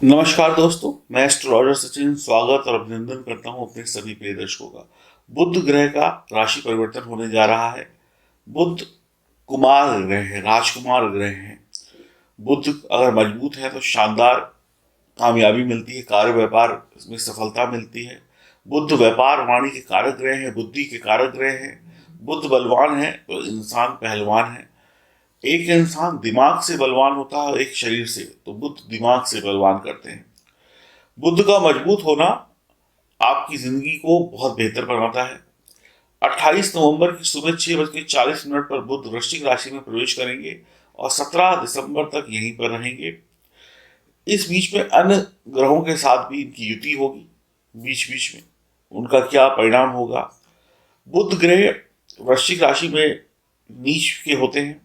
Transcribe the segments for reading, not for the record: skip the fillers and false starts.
नमस्कार दोस्तों, मैं एस्ट्रोलॉजर सचिन स्वागत और अभिनंदन करता हूं अपने सभी प्रिय दर्शकों का। बुध ग्रह का राशि परिवर्तन होने जा रहा है। बुध कुमार ग्रह है, राजकुमार ग्रह है। बुध अगर मजबूत है तो शानदार कामयाबी मिलती है, कार्य व्यापार में सफलता मिलती है। बुध व्यापार वाणी के कारक ग्रह है, बुद्धि के कारक ग्रह है। बुध बलवान है तो इंसान पहलवान है। एक इंसान दिमाग से बलवान होता है, एक शरीर से, तो बुध दिमाग से बलवान करते हैं। बुध का मजबूत होना आपकी जिंदगी को बहुत बेहतर बनाता है। 28 नवंबर की सुबह 6:40 पर बुध वृश्चिक राशि में प्रवेश करेंगे और 17 दिसंबर तक यहीं पर रहेंगे। इस बीच में अन्य ग्रहों के साथ भी इनकी युति होगी। बीच बीच में उनका क्या परिणाम होगा। बुध ग्रह वृश्चिक राशि में नीच के होते हैं,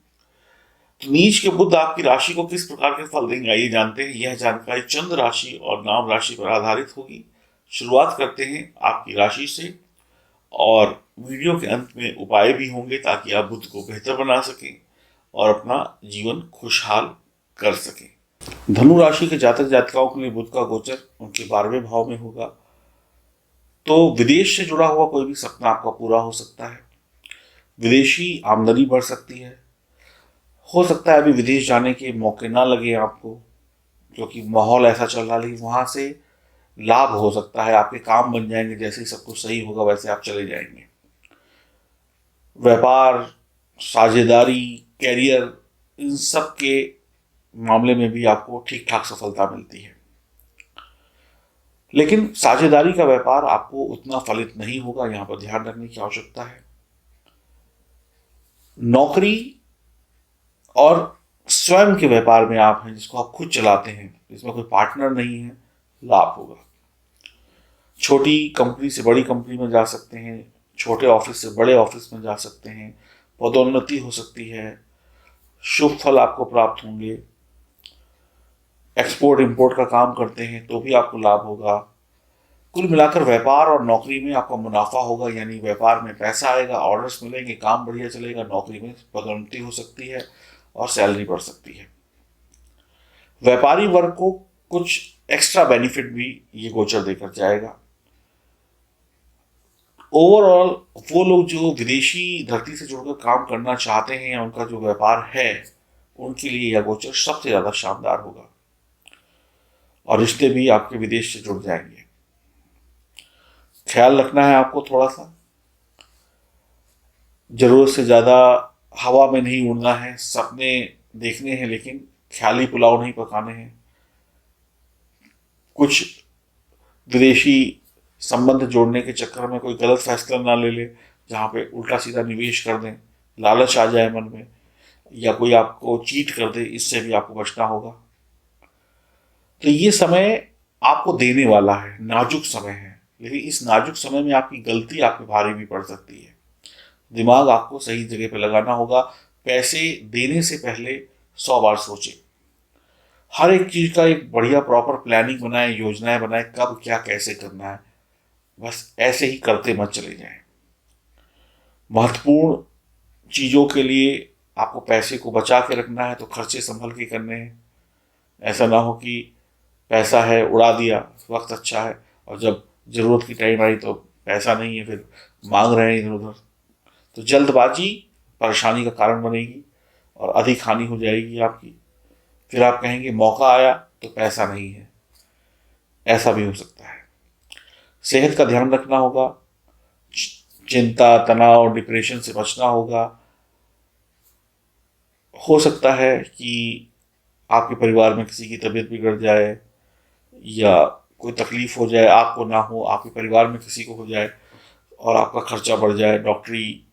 तो नीच के बुध आपकी राशि को किस प्रकार के फल देंगे आइए जानते हैं। यह जानकारी चंद्र राशि और नाम राशि पर आधारित होगी। शुरुआत करते हैं आपकी राशि से और वीडियो के अंत में उपाय भी होंगे ताकि आप बुध को बेहतर बना सकें और अपना जीवन खुशहाल कर सकें। धनु राशि के जातक जातिकाओं के लिए बुध का गोचर उनके 12वें भाव में होगा, तो विदेश से जुड़ा हुआ कोई भी सपना आपका पूरा हो सकता है। विदेशी आमदनी बढ़ सकती है। हो सकता है अभी विदेश जाने के मौके ना लगे आपको, क्योंकि माहौल ऐसा चल रहा है, लेकिन वहां से लाभ हो सकता है। आपके काम बन जाएंगे, जैसे ही सब कुछ सही होगा वैसे आप चले जाएंगे। व्यापार, साझेदारी, कैरियर, इन सब के मामले में भी आपको ठीक ठाक सफलता मिलती है। लेकिन साझेदारी का व्यापार आपको उतना फलित नहीं होगा, यहां पर ध्यान रखने की आवश्यकता है। नौकरी और स्वयं के व्यापार में आप हैं जिसको आप खुद चलाते हैं, जिसमें कोई पार्टनर नहीं है, लाभ होगा। छोटी कंपनी से बड़ी कंपनी में जा सकते हैं, छोटे ऑफिस से बड़े ऑफिस में जा सकते हैं, पदोन्नति हो सकती है, शुभ फल आपको प्राप्त होंगे। एक्सपोर्ट इंपोर्ट का काम करते हैं तो भी आपको लाभ होगा। कुल मिलाकर व्यापार और नौकरी में आपका मुनाफा होगा, यानी व्यापार में पैसा आएगा, ऑर्डर्स मिलेंगे, काम बढ़िया चलेगा। नौकरी में पदोन्नति हो सकती है और सैलरी बढ़ सकती है। व्यापारी वर्ग को कुछ एक्स्ट्रा बेनिफिट भी ये गोचर देकर जाएगा। ओवरऑल वो लोग जो विदेशी धरती से जुड़कर काम करना चाहते हैं या उनका जो व्यापार है, उनके लिए यह गोचर सबसे ज्यादा शानदार होगा और रिश्ते भी आपके विदेश से जुड़ जाएंगे। ख्याल रखना है आपको थोड़ा सा, जरूरत से ज्यादा हवा में नहीं उड़ना है। सपने देखने हैं लेकिन ख्याली पुलाव नहीं पकाने हैं। कुछ विदेशी संबंध जोड़ने के चक्कर में कोई गलत फैसला ना ले ले, जहाँ पे उल्टा सीधा निवेश कर दें, लालच आ जाए मन में, या कोई आपको चीट कर दे, इससे भी आपको बचना होगा। तो ये समय आपको देने वाला है, नाजुक समय है, लेकिन इस नाजुक समय में आपकी गलती आपके भारी भी पड़ सकती है। दिमाग आपको सही जगह पे लगाना होगा। पैसे देने से पहले 100 बार सोचें। हर एक चीज का एक बढ़िया प्रॉपर प्लानिंग बनाए, योजनाएं बनाए, कब क्या कैसे करना है। बस ऐसे ही करते मत चले जाएं। महत्वपूर्ण चीजों के लिए आपको पैसे को बचा के रखना है तो खर्चे संभल के करने हैं। ऐसा ना हो कि पैसा है उड़ा दिया, वक्त अच्छा है और जब जरूरत की टाइम आई तो पैसा नहीं है, फिर मांग रहे हैं इधर उधर। तो जल्दबाजी परेशानी का कारण बनेगी और अधिक हानि हो जाएगी आपकी। फिर आप कहेंगे मौका आया तो पैसा नहीं है, ऐसा भी हो सकता है। सेहत का ध्यान रखना होगा। चिंता, तनाव, डिप्रेशन से बचना होगा। हो सकता है कि आपके परिवार में किसी की तबीयत बिगड़ जाए या कोई तकलीफ हो जाए, आपको ना हो, आपके परिवार में किसी को हो जाए और आपका खर्चा बढ़ जाए डॉक्टरी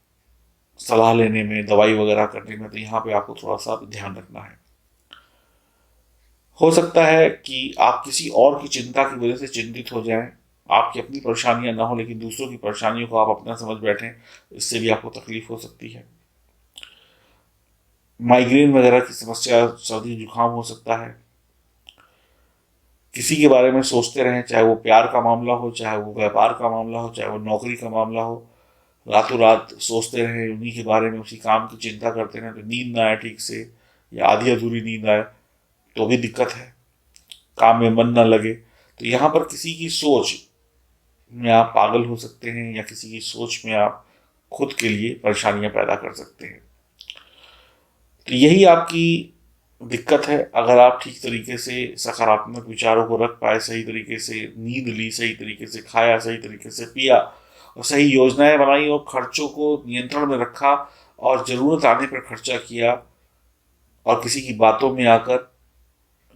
सलाह लेने में, दवाई वगैरह करने में। तो यहाँ पे आपको थोड़ा सा ध्यान रखना है। हो सकता है कि आप किसी और की चिंता की वजह से चिंतित हो जाएं। आपकी अपनी परेशानियां ना हो लेकिन दूसरों की परेशानियों को आप अपना समझ बैठें, इससे भी आपको तकलीफ हो सकती है। माइग्रेन वगैरह की समस्या, सर्दी जुकाम हो सकता है। किसी के बारे में सोचते रहें, चाहे वो प्यार का मामला हो, चाहे वो व्यापार का मामला हो, चाहे वो नौकरी का मामला हो। रातों रात सोचते रहें उन्हीं के बारे में, उसी काम की चिंता करते रहें तो नींद ना आए ठीक से, या आधी अधूरी नींद आए तो भी दिक्कत है। काम में मन न लगे। तो यहाँ पर किसी की सोच में आप पागल हो सकते हैं या किसी की सोच में आप खुद के लिए परेशानियां पैदा कर सकते हैं। तो यही आपकी दिक्कत है। अगर आप ठीक तरीके से सकारात्मक विचारों को रख पाए, सही तरीके से नींद ली, सही तरीके से खाया, सही तरीके से पिया और सही योजनाएं बनाई और खर्चों को नियंत्रण में रखा और जरूरत आने पर खर्चा किया और किसी की बातों में आकर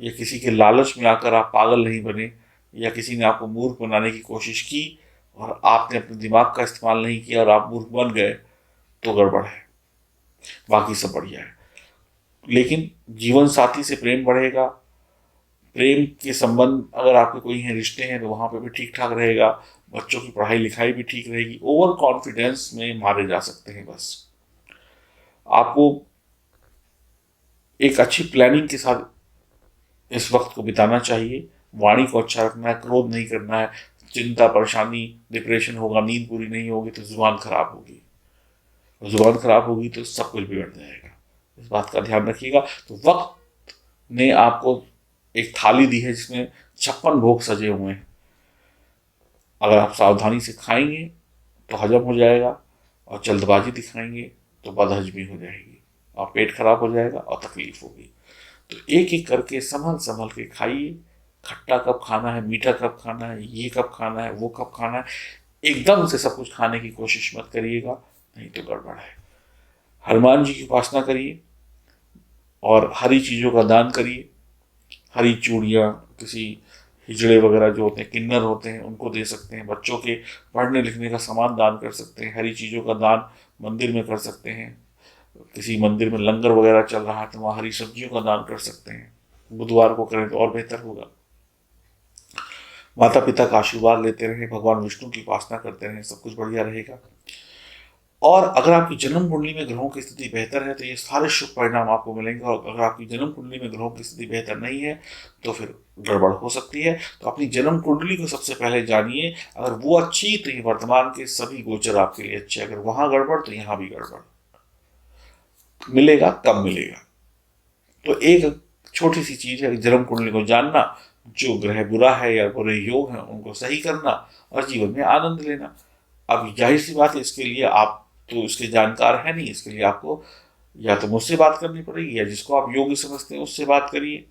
या किसी के लालच में आकर आप पागल नहीं बने या किसी ने आपको मूर्ख बनाने की कोशिश की और आपने अपने दिमाग का इस्तेमाल नहीं किया और आप मूर्ख बन गए, तो गड़बड़ है। बाकी सब बढ़िया है। लेकिन जीवन साथी से प्रेम बढ़ेगा, प्रेम के संबंध अगर आपके कोई हैं, रिश्ते हैं, तो वहाँ पे भी ठीक ठाक रहेगा। बच्चों की पढ़ाई लिखाई भी ठीक रहेगी। ओवर कॉन्फिडेंस में मारे जा सकते हैं। बस आपको एक अच्छी प्लानिंग के साथ इस वक्त को बिताना चाहिए। वाणी को अच्छा रखना है, क्रोध नहीं करना है। चिंता, परेशानी, डिप्रेशन होगा, नींद पूरी नहीं होगी तो जुबान खराब होगी, और जुबान खराब होगी तो सब कुछ बिगड़ जाएगा। इस बात का ध्यान रखिएगा। तो वक्त ने आपको एक थाली दी है जिसमें 56 भोग सजे हुए हैं। अगर आप सावधानी से खाएंगे तो हजम हो जाएगा और जल्दबाजी दिखाएंगे तो बदहजमी हो जाएगी और पेट खराब हो जाएगा और तकलीफ होगी। तो एक एक करके संभल संभल के खाइए। खट्टा कब खाना है, मीठा कब खाना है, ये कब खाना है, वो कब खाना है, एकदम से सब कुछ खाने की कोशिश मत करिएगा, नहीं तो गड़बड़ है। हनुमान जी की उपासना करिए और हरी चीज़ों का दान करिए। हरी चूड़ियाँ, किसी हिजड़े वगैरह जो होते हैं, किन्नर होते हैं, उनको दे सकते हैं। बच्चों के पढ़ने लिखने का सामान दान कर सकते हैं। हरी चीज़ों का दान मंदिर में कर सकते हैं। किसी मंदिर में लंगर वगैरह चल रहा है तो वहाँ हरी सब्जियों का दान कर सकते हैं। बुधवार को करें तो और बेहतर होगा। माता पिता का आशीर्वाद लेते रहें, भगवान विष्णु की उपासना करते रहें, सब कुछ बढ़िया रहेगा। और अगर आपकी जन्म कुंडली में ग्रहों की स्थिति बेहतर है तो ये सारे शुभ परिणाम आपको मिलेंगे। और अगर आपकी जन्म कुंडली में ग्रहों की स्थिति बेहतर नहीं है तो फिर गड़बड़ हो सकती है। तो अपनी जन्म कुंडली को सबसे पहले जानिए। अगर वो अच्छी तो ये वर्तमान के सभी गोचर आपके लिए अच्छे। अगर वहां गड़बड़ तो यहाँ भी गड़बड़। मिलेगा कब मिलेगा? तो एक छोटी सी चीज है जन्म कुंडली को जानना, जो ग्रह बुरा है या बुरे योग हैं उनको सही करना और जीवन में आनंद लेना। अब जाहिर सी बात है, इसके लिए आप तो इसके जानकार है नहीं। इसके लिए आपको या तो मुझसे बात करनी पड़ेगी या जिसको आप योग्य समझते हैं उससे बात करिए।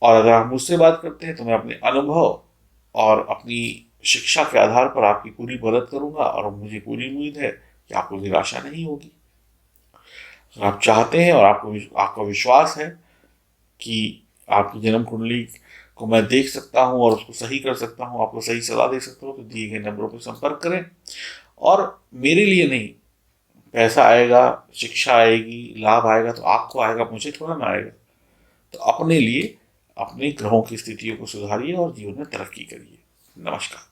और अगर आप मुझसे बात करते हैं तो मैं अपने अनुभव और अपनी शिक्षा के आधार पर आपकी पूरी मदद करूंगा और मुझे पूरी उम्मीद है कि आपको निराशा नहीं होगी। अगर आप चाहते हैं और आपका विश्वास है कि आपकी जन्म कुंडली को मैं देख सकता हूँ और उसको सही कर सकता हूँ, आपको सही सलाह दे सकता हूँ, तो दिए गए नंबरों पर संपर्क करें। और मेरे लिए नहीं, पैसा आएगा, शिक्षा आएगी, लाभ आएगा तो आपको आएगा, मुझे थोड़ा ना आएगा। तो अपने लिए अपने ग्रहों की स्थितियों को सुधारिए और जीवन में तरक्की करिए। नमस्कार।